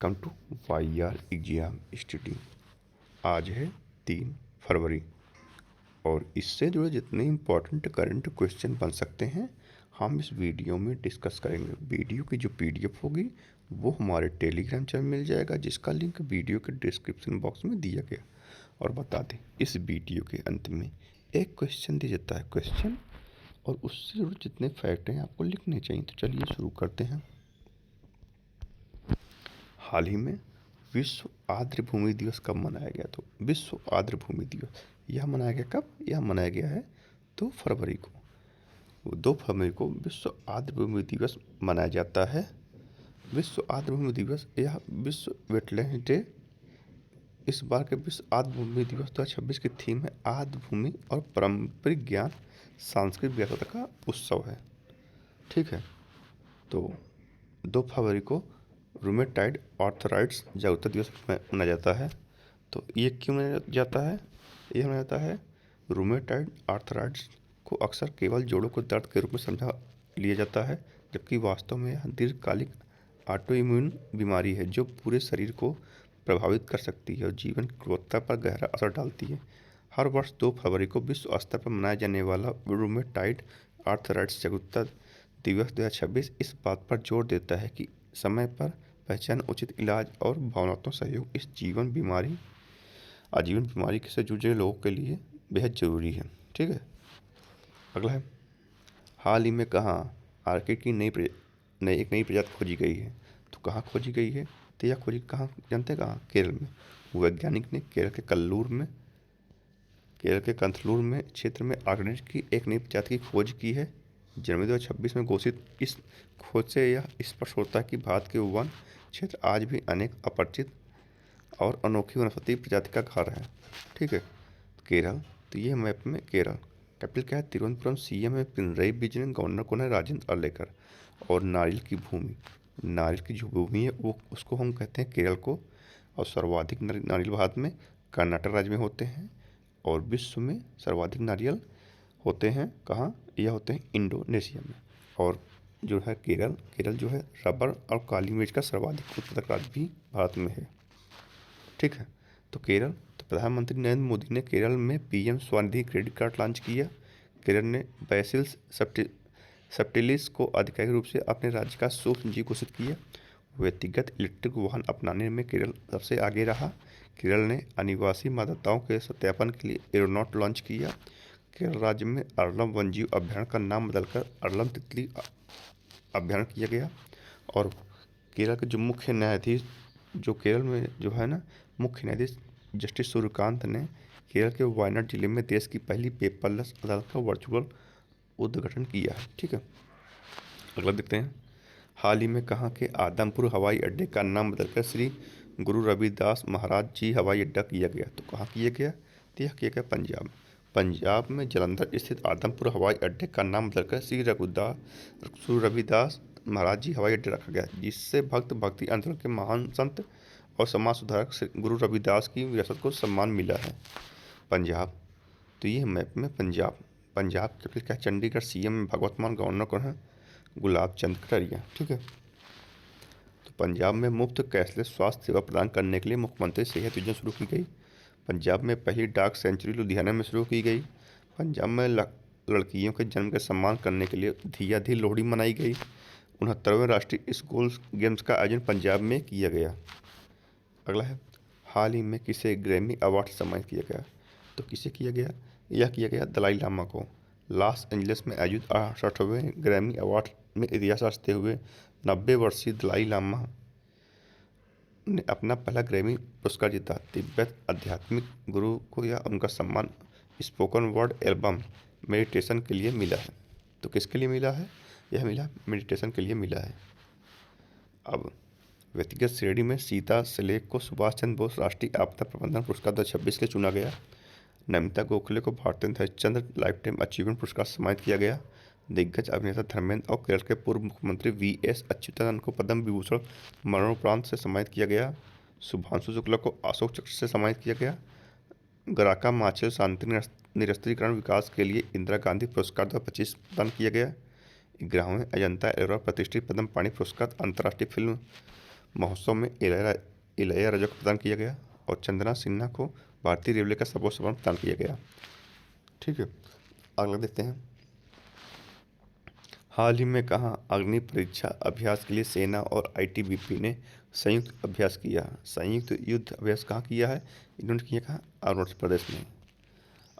Welcome to Y R exam study. आज है 3 फरवरी और इससे जुड़े जितने इम्पोर्टेंट करंट क्वेश्चन बन सकते हैं हम इस वीडियो में डिस्कस करेंगे। वीडियो की जो पीडीएफ होगी वो हमारे टेलीग्राम चैनल मिल जाएगा, जिसका लिंक वीडियो के डिस्क्रिप्शन बॉक्स में दिया गया। और बता दें, इस वीडियो के अंत में एक क्वेश्चन दिया जाता है क्वेश्चन, और उससे जुड़े जितने फैक्ट हैं आपको लिखने चाहिए। तो चलिए शुरू करते हैं। हाल ही में विश्व आर्द्र भूमि दिवस कब मनाया गया? तो विश्व आर्द्र भूमि दिवस यह मनाया गया कब? यह मनाया गया है 2 फरवरी को। 2 फरवरी को विश्व आर्द्र भूमि दिवस मनाया जाता है। विश्व आर्द्र भूमि दिवस या विश्व वेटलैंड डे। इस बार के विश्व आर्द्र भूमि दिवस 2026 की थीम है आर्द्र भूमि और पारंपरिक ज्ञान सांस्कृतिक विरासत का उत्सव है। ठीक है, तो 2 फरवरी को रूमेटाइड आर्थराइटिस जागरूकता दिवस मनाया जाता है। तो ये क्यों मनाया जाता है? ये मनाया जाता है, रूमेटाइड आर्थराइटिस को अक्सर केवल जोड़ों को दर्द के रूप में समझा लिया जाता है, जबकि वास्तव में यह दीर्घकालिक ऑटोइम्यून बीमारी है जो पूरे शरीर को प्रभावित कर सकती है और जीवन की गुणवत्ता पर गहरा असर डालती है। हर वर्ष 2 फरवरी को विश्व स्तर पर मनाया जाने वाला रूमेटाइड आर्थराइटिस जागरूकता दिवस 2026 इस बात पर जोर देता है कि समय पर पहचान, उचित इलाज और भावनात्मक सहयोग इस आजीवन बीमारी से जूझ रहे लोगों के लिए बेहद ज़रूरी है। ठीक है, अगला है, हाल ही में कहाँ आर्किड की एक नई प्रजाति खोजी गई है? तो कहाँ खोजी गई है? तो यह खोजी कहाँ, जानते हैं कहाँ? केरल में। वैज्ञानिक ने केरल के कंथलूर में क्षेत्र में आर्किड की एक नई प्रजाति की खोज की है। जनवरी 2026 में घोषित इस खोज से यह स्पष्ट होता है कि भारत के वन क्षेत्र आज भी अनेक अपरिचित और अनोखी वनस्पति प्रजाति का घर है। ठीक है, केरल, तो ये मैप में केरल कैपिटल क्या है? तिरुवनंतपुरम। सीएम है पिनरई विजयन, गवर्नर कौन है? राजेंद्र अर्लेकर। और नारियल की जो भूमि है वो उसको हम कहते हैं केरल को। और सर्वाधिक नारियल भारत में कर्नाटक राज्य में होते हैं, और विश्व में सर्वाधिक नारियल होते हैं कहाँ? यह होते हैं इंडोनेशिया में। और जो है केरल जो है रबर और काली मिर्च का सर्वाधिक उत्पादक राज्य भी भारत में है। ठीक है, तो प्रधानमंत्री नरेंद्र मोदी ने केरल में PM Svanidhi credit card launch किया। केरल ने बेसिलस सब्टिलिस को आधिकारिक रूप से अपने राज्य का सूक्ष्म जीव घोषित किया। व्यक्तिगत इलेक्ट्रिक वाहन अपनाने में केरल सबसे आगे रहा। केरल ने अनिवासी मतदाताओं के सत्यापन के लिए एरोनॉट लॉन्च किया। केरल राज्य में अरलम वन्यजीव अभ्यारण्य का नाम बदलकर अरलम तितली अभ्यारण्य किया गया। और केरल के जो मुख्य न्यायाधीश जो केरल में जो है ना, मुख्य न्यायाधीश जस्टिस सूर्यकांत ने केरल के वायनाड जिले में देश की पहली पेपरलेस अदालत का वर्चुअल उद्घाटन किया है। ठीक है, अगला देखते हैं, हाल ही में कहाँ के आदमपुर हवाई अड्डे का नाम बदलकर श्री गुरु रविदास महाराज जी हवाई अड्डा किया गया? तो कहाँ किया गया? तो यह किया गया पंजाब में जलंधर स्थित आदमपुर हवाई अड्डे का नाम बदलकर श्री रविदास महाराज जी हवाई अड्डा रखा गया, जिससे भक्ति आंदोलन के महान संत और समाज सुधारक श्री गुरु रविदास की विरासत को सम्मान मिला है। पंजाब, तो ये मैप में पंजाब कैपिटल क्या? चंडीगढ़। सीएम भगवंत मान, गवर्नर कौन है? गुलाब चंद कटारिया। ठीक है, तो पंजाब में मुफ्त कैशलेस स्वास्थ्य सेवा प्रदान करने के लिए मुख्यमंत्री सेहत योजना शुरू की गई। पंजाब में पहली डाक सेंचुरी लुधियाना में शुरू की गई। पंजाब में लड़कियों के जन्म का सम्मान करने के लिए धीयाधी लोहड़ी मनाई गई। 69वें राष्ट्रीय स्कूल गेम्स का आयोजन पंजाब में किया गया। अगला है, हाल ही में किसे ग्रैमी अवार्ड से सम्मानित किया गया? तो किसे किया गया? यह किया गया दलाई लामा को। लॉस एंजलिस में आयोजित 68वें ग्रैमी अवार्ड में इतिहास रचते हुए 90 वर्षीय दलाई लामा ने अपना पहला ग्रैमी पुरस्कार जीता। तिब्बत आध्यात्मिक गुरु को यह उनका सम्मान स्पोकन वर्ड एल्बम मेडिटेशन के लिए मिला है। तो किसके लिए मिला है? यह मिला मेडिटेशन के लिए मिला है। अब व्यक्तिगत श्रेणी में सीता सिलेक को सुभाष चंद्र बोस राष्ट्रीय आपदा प्रबंधन पुरस्कार 2026 के चुना गया। नमिता गोखले को भारतीय हरिश्चंद्र लाइफ टाइम अचीवमेंट पुरस्कार से सम्मानित किया गया। दिग्गज अभिनेता धर्मेंद्र और केरल के पूर्व मुख्यमंत्री वीएस अच्युतानंद को पद्म विभूषण मरणोपरांत से सम्मानित किया गया। शुभांशु शुक्ला को अशोक चक्र से सम्मानित किया गया। गराका माचल शांति निरस्त्रीकरण विकास के लिए इंदिरा गांधी पुरस्कार 2025 प्रदान किया गया। 11वें अजंता एलोरा प्रतिष्ठित पद्म पाणि पुरस्कार अंतर्राष्ट्रीय फिल्म महोत्सव में इलैयाराजा को प्रदान किया गया और चंद्रना सिन्हा को भारतीय रेलवे का सर्वोच्च सम्मान प्रदान किया गया। ठीक है, अगला देखते हैं। हाल ही में कहाँ अग्नि परीक्षा अभ्यास के लिए सेना और आईटीबीपी ने संयुक्त अभ्यास किया? संयुक्त युद्ध अभ्यास कहाँ किया है? इन्होंने किया कहाँ? अरुणाचल प्रदेश में।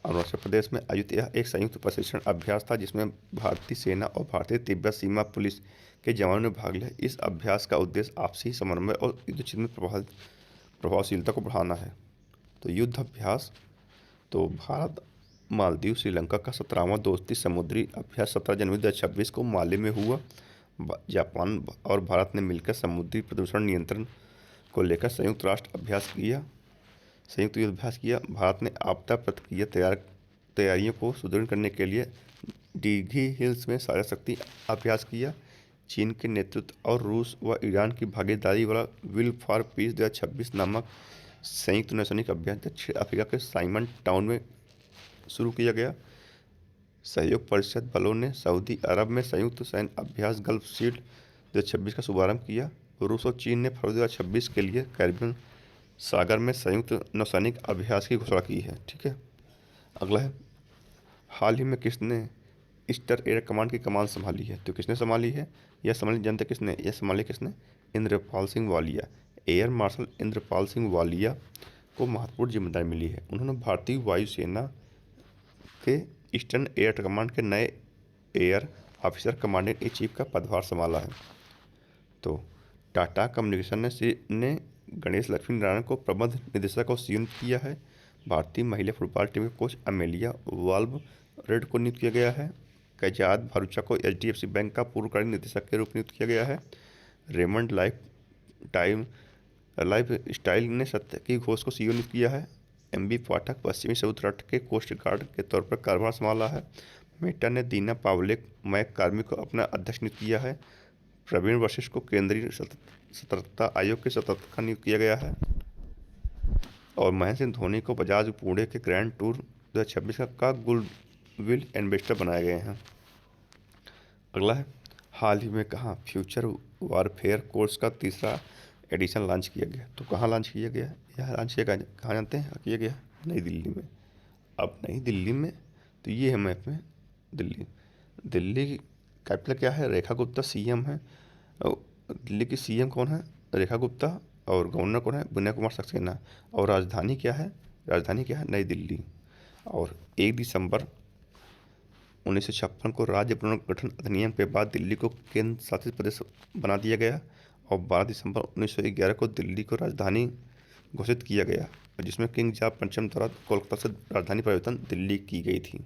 अरुणाचल प्रदेश में आयोजित यह एक संयुक्त प्रशिक्षण अभ्यास था जिसमें भारतीय सेना और भारतीय तिब्बत सीमा पुलिस के जवानों ने भाग लिया। इस अभ्यास का उद्देश्य आपसी समन्वय और युद्ध क्षेत्र में प्रभावशीलता को बढ़ाना है। तो युद्ध अभ्यास, तो भारत मालदीव श्रीलंका का 17वां दोस्ती समुद्री अभ्यास 17 जनवरी 2026 को माले में हुआ। जापान और भारत ने मिलकर समुद्री प्रदूषण नियंत्रण को लेकर संयुक्त राष्ट्र अभ्यास किया, संयुक्त युद्ध अभ्यास किया। भारत ने आपदा प्रतिक्रिया तैयारियों को सुदृढ़ करने के लिए डिघी हिल्स में साझा शक्ति अभ्यास किया। चीन के नेतृत्व और रूस व ईरान की भागीदारी वाला विल फॉर पीस 2026 नामक संयुक्त नौसैनिक अभ्यास दक्षिण अफ्रीका के साइमन टाउन में शुरू किया गया। सहयोग परिषद बलों ने सऊदी अरब में संयुक्त सैन्य अभ्यास गल्फ शील्ड 2026 का शुभारंभ किया। रूस और चीन ने फरवरी 2026 के लिए कैरिबियन सागर में संयुक्त नौसैनिक अभ्यास की घोषणा की है। ठीक है, अगला है, हाल ही में किसने ईस्टर एयर कमांड की कमान संभाली है? तो किसने संभाली है? यह संभाली जनता किसने? यह संभाली किसने? इंद्रपाल सिंह वालिया। एयर मार्शल इंद्रपाल सिंह वालिया को महत्वपूर्ण जिम्मेदारी मिली है। उन्होंने भारतीय वायुसेना के ईस्टर्न एयर कमांड के नए air officer commanding in chief का पदभार संभाला है। तो टाटा कम्युनिकेशन ने गणेश लक्ष्मी नारायण को प्रबंध निदेशक और नियुक्त किया है। भारतीय महिला फुटबॉल टीम के कोच अमेलिया वाल्व रेड को नियुक्त किया गया है। कैजाद भरूचा को HDFC बैंक का पूर्वकालीन निदेशक के रूप में नियुक्त किया गया है। रेमंड लाइफ स्टाइल ने सत्यकी घोष को CEO नियुक्त किया है। MB पाठक पश्चिमी समुद्र तट के कोस्ट गार्ड के तौर पर कार्यभार संभाला है। मेटा ने दीना पावलेक मैक कार्मिक को अपना अध्यक्ष नियुक्त किया है। प्रवीण वशिष्ठ को केंद्रीय सतर्कता आयोग के सतर्कता नियुक्त किया गया है। और महेंद्र सिंह धोनी को बजाज पुणे के ग्रैंड टूर 2026 का गुडविल एम्बेसडर बनाए गए हैं। अगला है, हाल ही में कहाँ फ्यूचर वारफेयर कोर्स का 3रा एडिशन लॉन्च किया गया? तो कहाँ लॉन्च किया गया? यह लॉन्च किया गया कहाँ जानते हैं? किया गया नई दिल्ली में। अब नई दिल्ली में, तो ये है मैप में दिल्ली की कैपिटल क्या है? रेखा गुप्ता CM है। दिल्ली की CM कौन है? रेखा गुप्ता। और गवर्नर कौन है? विनय कुमार सक्सेना। और राजधानी क्या है? नई दिल्ली। और 1 दिसंबर 1956 को राज्य पुनर्गठन अधिनियम के बाद दिल्ली को केंद्र शासित प्रदेश बना दिया गया और 12 दिसंबर 1911 को दिल्ली को राजधानी घोषित किया गया और जिसमें किंग जॉर्ज पंचम द्वारा कोलकाता से राजधानी परिवर्तन दिल्ली की गई थी।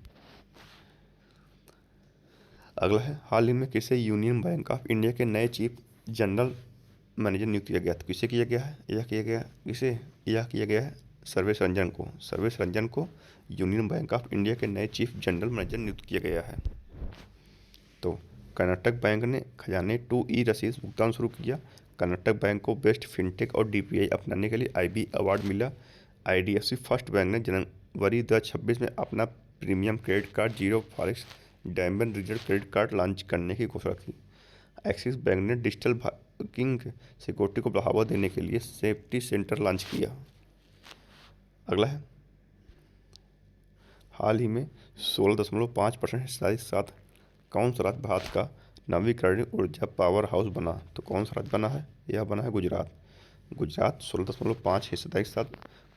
अगला है, हाल ही में किसे यूनियन बैंक ऑफ इंडिया के नए चीफ जनरल मैनेजर नियुक्त किया गया? तो किसे किया गया है? यह किया गया है सर्वेश रंजन को यूनियन बैंक ऑफ इंडिया के नए चीफ जनरल मैनेजर नियुक्त किया गया है। तो कर्नाटक बैंक ने खजाने 2E रसीद भुगतान शुरू किया। कर्नाटक बैंक को बेस्ट फिनटेक और DPI अपनाने के लिए IB अवार्ड मिला। IDFC फर्स्ट बैंक ने जनवरी 2026 में अपना premium credit card zero forex diamond reserve credit card launch करने की घोषणा की। एक्सिस बैंक ने डिजिटल बैंकिंग सिक्योरिटी को बढ़ावा देने के लिए सेफ्टी सेंटर लॉन्च किया। अगला है, हाल ही में 16.5% हिस्सेदारी के साथ कौन सा राज्य भारत का नवीकरणीय ऊर्जा पावर हाउस बना? तो कौन सा राज्य बना है? यह बना है गुजरात। 16.5 हिस्सेदारी के साथ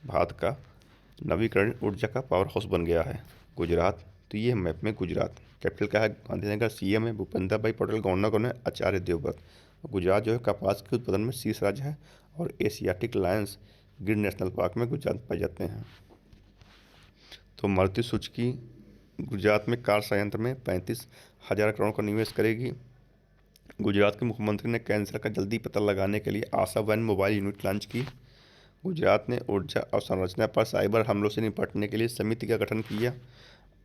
भारत का नवीकरणीय ऊर्जा का पावर हाउस बन गया है गुजरात। तो ये मैप में गुजरात। कैपिटल क्या है? गांधीनगर। CM है भूपेंद्र भाई पटेल। गवर्नर कौन है? आचार्य देवव्रत। गुजरात जो है कपास के उत्पादन में शीर्ष राज्य है और एशियाटिक लायंस गिर नेशनल पार्क में गुजरात पाए जाते हैं। तो मारुति सुजुकी गुजरात में कार संयंत्र में 35,000 करोड़ का निवेश करेगी। गुजरात के मुख्यमंत्री ने कैंसर का जल्दी पता लगाने के लिए आशा वैन मोबाइल यूनिट लॉन्च की। गुजरात ने ऊर्जा अवसंरचना पर साइबर हमलों से निपटने के लिए समिति का गठन किया।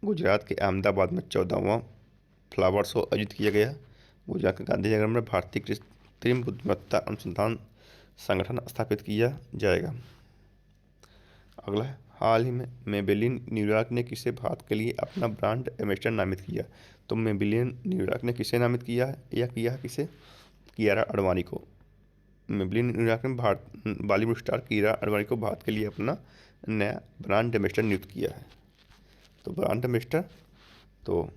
गुजरात के अहमदाबाद में 14वां फ्लावर शो आयोजित किया गया। गुजरात के गांधीनगर में भारतीय कृत्रिम बुद्धिमत्ता अनुसंधान संगठन स्थापित किया जाएगा। अगला है, हाल ही में मेबेलिन न्यूयॉर्क ने किसे भारत के लिए अपना ब्रांड एम्बेसडर नामित किया? तो मेबेलिन न्यूयॉर्क ने किसे नामित किया है? यह किया है किसे? कियारा आडवाणी को। मेबलिन न्यूयॉर्क में बॉलीवुड स्टार कीरा अडवाणी को भारत के लिए अपना नया ब्रांड एम्बेसडर नियुक्त किया है। तो ब्रांड एम्बेसडर तो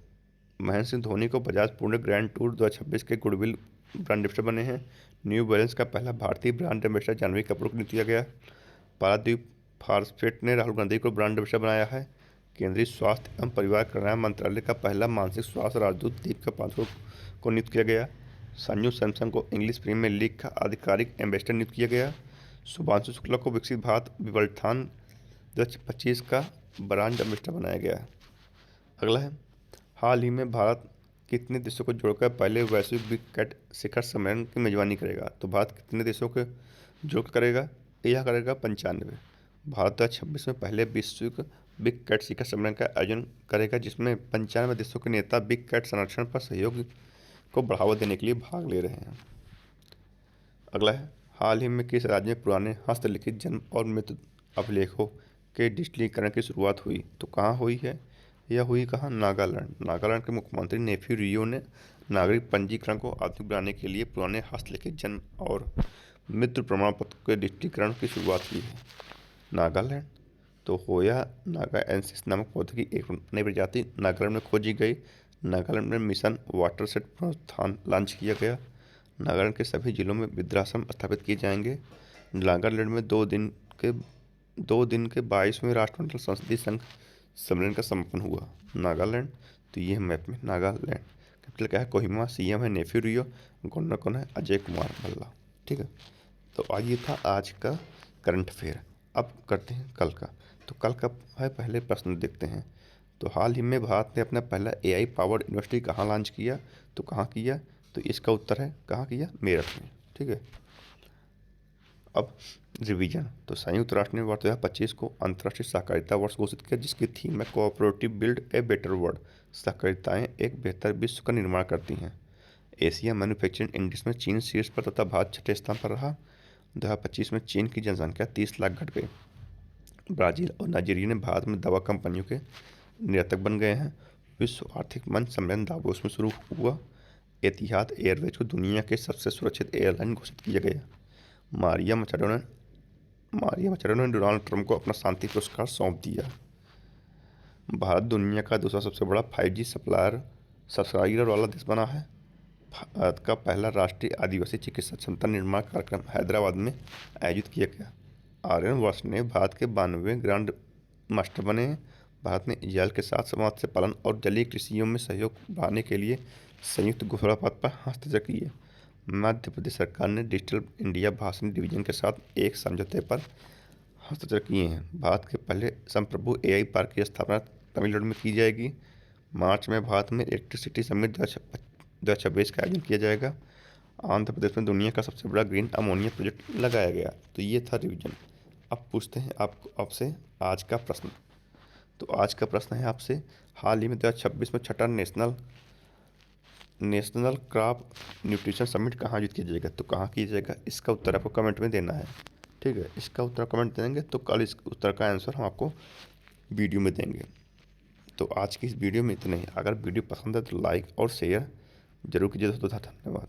महेंद्र सिंह धोनी को बजाज पुणे ग्रैंड टूर 2026 के गुडविल ब्रांड एम्बेसडर बने हैं। न्यू बैलेंस का पहला भारतीय ब्रांड एम्बेसडर जानवी कपूर को नियुक्त किया गया। पारादीप फास्फेट ने राहुल गांधी को ब्रांड एम्बेसडर बनाया है। केंद्रीय स्वास्थ्य एवं परिवार कल्याण मंत्रालय का पहला मानसिक स्वास्थ्य राजदूत दीपिका पादुकोण को नियुक्त किया गया। संजू सैमसंग को इंग्लिश प्रीमियर लीग का आधिकारिक एम्बेसडर नियुक्त किया गया। शुभांशु शुक्ला को विकसित भारत विवर्धन 2025 का ब्रांड एम्बेसडर बनाया गया। अगला है, हाल ही में भारत कितने देशों को जोड़कर पहले वैश्विक बिग कैट शिखर सम्मेलन की मेजबानी करेगा? तो भारत कितने देशों को जोड़कर करेगा? यह करेगा 95। भारत 2026 में पहले वैश्विक बिग कैट शिखर सम्मेलन का आयोजन करेगा, जिसमें 95 देशों के नेता बिग कैट संरक्षण पर सहयोग को बढ़ावा देने के लिए भाग ले रहे हैं। अगला है, हाल ही में किस राज्य में पुराने हस्तलिखित जन्म और मृत्यु अभिलेखों के डिजिटलीकरण की शुरुआत हुई? तो कहाँ हुई है? यह हुई कहाँ? नागालैंड। नागालैंड के मुख्यमंत्री नेफ्यू रियो ने नागरिक पंजीकरण को आधुनिक बनाने के लिए पुराने हस्तलिखित जन्म और मृत्यु प्रमाण पत्र के डिजिटलीकरण की शुरुआत की है। नागालैंड तो होया नागाएंसिस नामक पौधे की एक नई प्रजाति नागालैंड में खोजी गई। नागालैंड में मिशन वाटरसेट पुनरुत्थान लॉन्च किया गया। नागालैंड के सभी जिलों में वृद्धाश्रम स्थापित किए जाएंगे। नागालैंड में 2 दिन के 22वें राष्ट्रमंडल संसदीय संघ सम्मेलन का समापन हुआ। नागालैंड तो ये मैप में नागालैंड कैपिटल क्या है? कोहिमा। सीएम है नेफ्यू रियो। गवर्नर कौन है? अजय कुमार भल्ला। ठीक है, तो आज ये था आज का करंट अफेयर। अब करते हैं कल का। तो कल का है, पहले प्रश्न देखते हैं। तो हाल ही में भारत ने अपना पहला एआई पावर्ड यूनिवर्सिटी कहाँ लॉन्च किया? तो कहाँ किया? तो इसका उत्तर है कहाँ किया? मेरठ में। ठीक है, अब रिवीजन। तो संयुक्त राष्ट्र ने वर्ष 2025 को अंतर्राष्ट्रीय सहकारिता वर्ष घोषित किया, जिसकी थीम है cooperative build a better world. सहकारिताएं एक बेहतर विश्व का निर्माण करती हैं। एशिया मैन्युफैक्चरिंग इंडेक्स में चीन शीर्ष पर तथा भारत छठे स्थान पर रहा। 2025 में चीन की जनसंख्या 30 लाख घट गई। ब्राज़ील और नाइजीरिया ने भारत में दवा कंपनियों के निर्यातक बन गए हैं। विश्व आर्थिक मंच सम्मेलन दावोस में शुरू हुआ। एतिहाद एयरवेज को दुनिया के सबसे सुरक्षित एयरलाइन घोषित किया गया। मारिया मचाडो ने डोनाल्ड ट्रंप को अपना शांति पुरस्कार सौंप दिया। भारत दुनिया का दूसरा सबसे बड़ा 5G सब्सक्राइबर वाला देश बना है। भारत का पहला राष्ट्रीय आदिवासी चिकित्सा क्षमता निर्माण कार्यक्रम हैदराबाद में आयोजित किया गया। आर्यन वर्ष ने भारत के 92वें ग्रैंड मास्टर बने। भारत ने इजरायल के साथ मत्स्य पालन और जलीय कृषियों में सहयोग बढ़ाने के लिए संयुक्त घोषणा पत्र पर हस्ताक्षर किए। मध्य प्रदेश सरकार ने डिजिटल इंडिया भाषण डिवीजन के साथ एक समझौते पर हस्ताक्षर किए हैं। भारत के पहले संप्रभु एआई पार्क की स्थापना तमिलनाडु में की जाएगी। मार्च में भारत में इलेक्ट्रिसिटी समिट 2026 का आयोजन किया जाएगा। आंध्र प्रदेश में दुनिया का सबसे बड़ा ग्रीन अमोनिया प्रोजेक्ट लगाया गया। तो ये था रिवीजन। अब पूछते हैं आपसे आज का प्रश्न। तो आज का प्रश्न है आपसे, हाल ही में 2026 में छठा नेशनल क्रॉप न्यूट्रिशन समिट कहाँ आयोजित किया जाएगा? तो कहाँ किया जाएगा? इसका उत्तर आपको कमेंट में देना है। ठीक है, इसका उत्तर कमेंट देंगे तो कल इस उत्तर का आंसर हम आपको वीडियो में देंगे। तो आज की इस वीडियो में इतना ही। अगर वीडियो पसंद है तो लाइक और शेयर जरूर कीजिए दोस्तों। धन्यवाद।